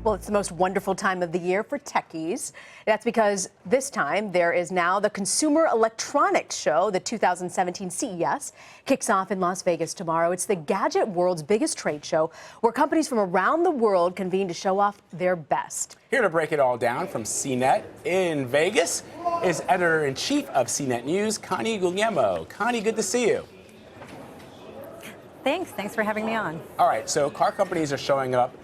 Well, it's the most wonderful time of the year for techies. That's because this time there is now the Consumer Electronics Show. The 2017 CES kicks off in Las Vegas tomorrow. It's the gadget world's biggest trade show where companies from around the world convene to show off their best. Here to break it all down from CNET in Vegas is Editor-in-Chief of CNET News, Connie Guglielmo. Connie, good to see you. Thanks for having me on. All right, so car companies are showing up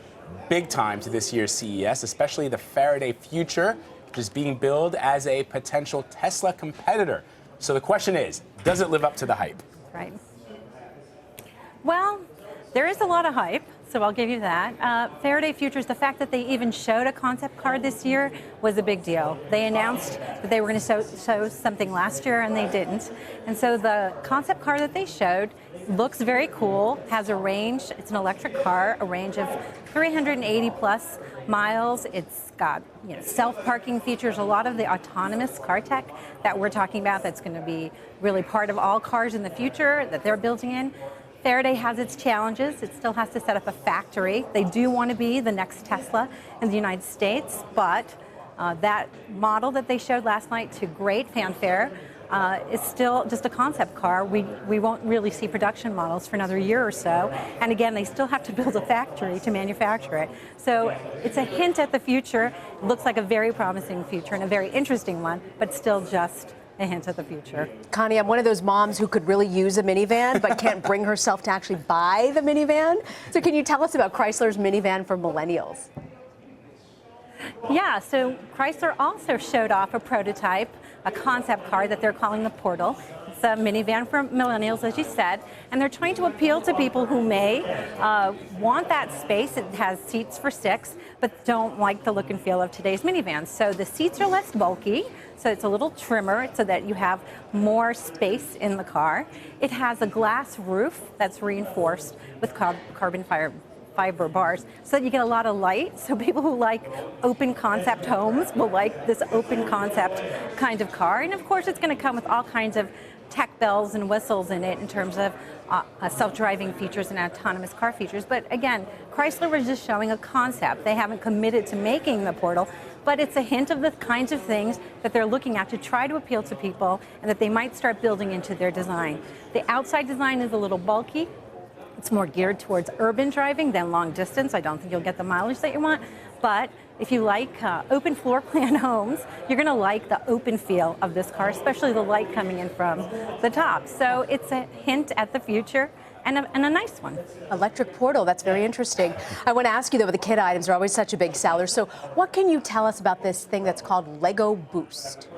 big time to this year's CES, especially the Faraday Future, which is being billed as a potential Tesla competitor. So the question is, does it live up to the hype? Right. Well, there is a lot of hype, so I'll give you that. Faraday Futures, the fact that they even showed a concept car this year was a big deal. They announced that they were going to show something last year, and they didn't. And so the concept car that they showed looks very cool, has a range, it's an electric car, a range of 380 plus miles. It's got self-parking features, a lot of the autonomous car tech that we're talking about that's going to be really part of all cars in the future that they're building in. Faraday has its challenges. It still has to set up a factory. They do want to be the next Tesla in the United States, but that model that they showed last night to great fanfare is still just a concept car. We won't really see production models for another year or so. And again, they still have to build a factory to manufacture it. So it's a hint at the future. It looks like a very promising future and a very interesting one, but still just a hint at the future. Connie, I'm one of those moms who could really use a minivan but can't bring herself to actually buy the minivan. So can you tell us about Chrysler's minivan for millennials? Yeah, so Chrysler also showed off a prototype, a concept car that they're calling the Portal. It's a minivan for millennials, as you said, and they're trying to appeal to people who may want that space. It has seats for six, but don't like the look and feel of today's minivans. So the seats are less bulky, so it's a little trimmer so that you have more space in the car. It has a glass roof that's reinforced with carbon fiber bars so that you get a lot of light. So people who like open concept homes will like this open concept kind of car. And of course, it's going to come with all kinds of tech bells and whistles in it in terms of self-driving features and autonomous car features. But again, Chrysler was just showing a concept. They haven't committed to making the Portal, but it's a hint of the kinds of things that they're looking at to try to appeal to people and that they might start building into their design. The outside design is a little bulky. It's more geared towards urban driving than long distance. I don't think you'll get the mileage that you want, but if you like open floor plan homes, you're going to like the open feel of this car, especially the light coming in from the top. So it's a hint at the future and a nice one. Electric Portal, that's very interesting. I want to ask you though, the kid items are always such a big seller. So what can you tell us about this thing that's called Lego Boost?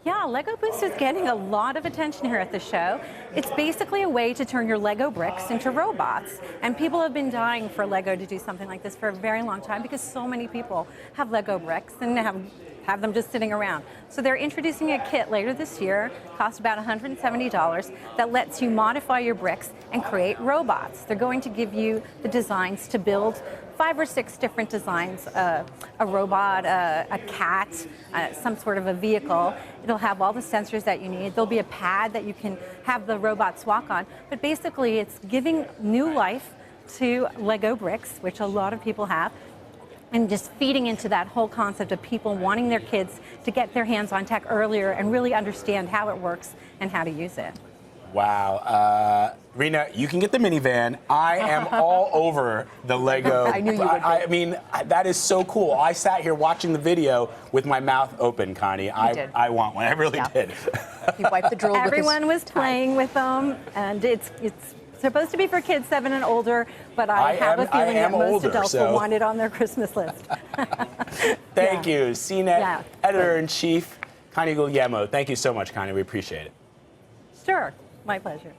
Yeah, Lego Boost is getting a lot of attention here at the show. It's basically a way to turn your Lego bricks into robots. And people have been dying for Lego to do something like this for a very long time because so many people have Lego bricks and have them just sitting around. So they're introducing a kit later this year, costs about $170, that lets you modify your bricks and create robots. They're going to give you the designs to build 5 or 6 different designs, a robot, a cat, some sort of a vehicle. It'll have all the sensors that you need. There'll be a pad that you can have the robots walk on. But basically, it's giving new life to Lego bricks, which a lot of people have, and just feeding into that whole concept of people wanting their kids to get their hands on tech earlier and really understand how it works and how to use it. Wow. Rena, you can get the minivan. I am all over the Lego. I knew you would. I mean, that is so cool. I sat here watching the video with my mouth open, Connie. I want one. I really did. You wiped the drool. Everyone was playing with them, and it's supposed to be for kids 7 and older, but I have a feeling that most adults will want it on their Christmas list. Thank you, CNET Editor-in-Chief, Connie Guglielmo. Thank you so much, Connie. We appreciate it. Sure. My pleasure.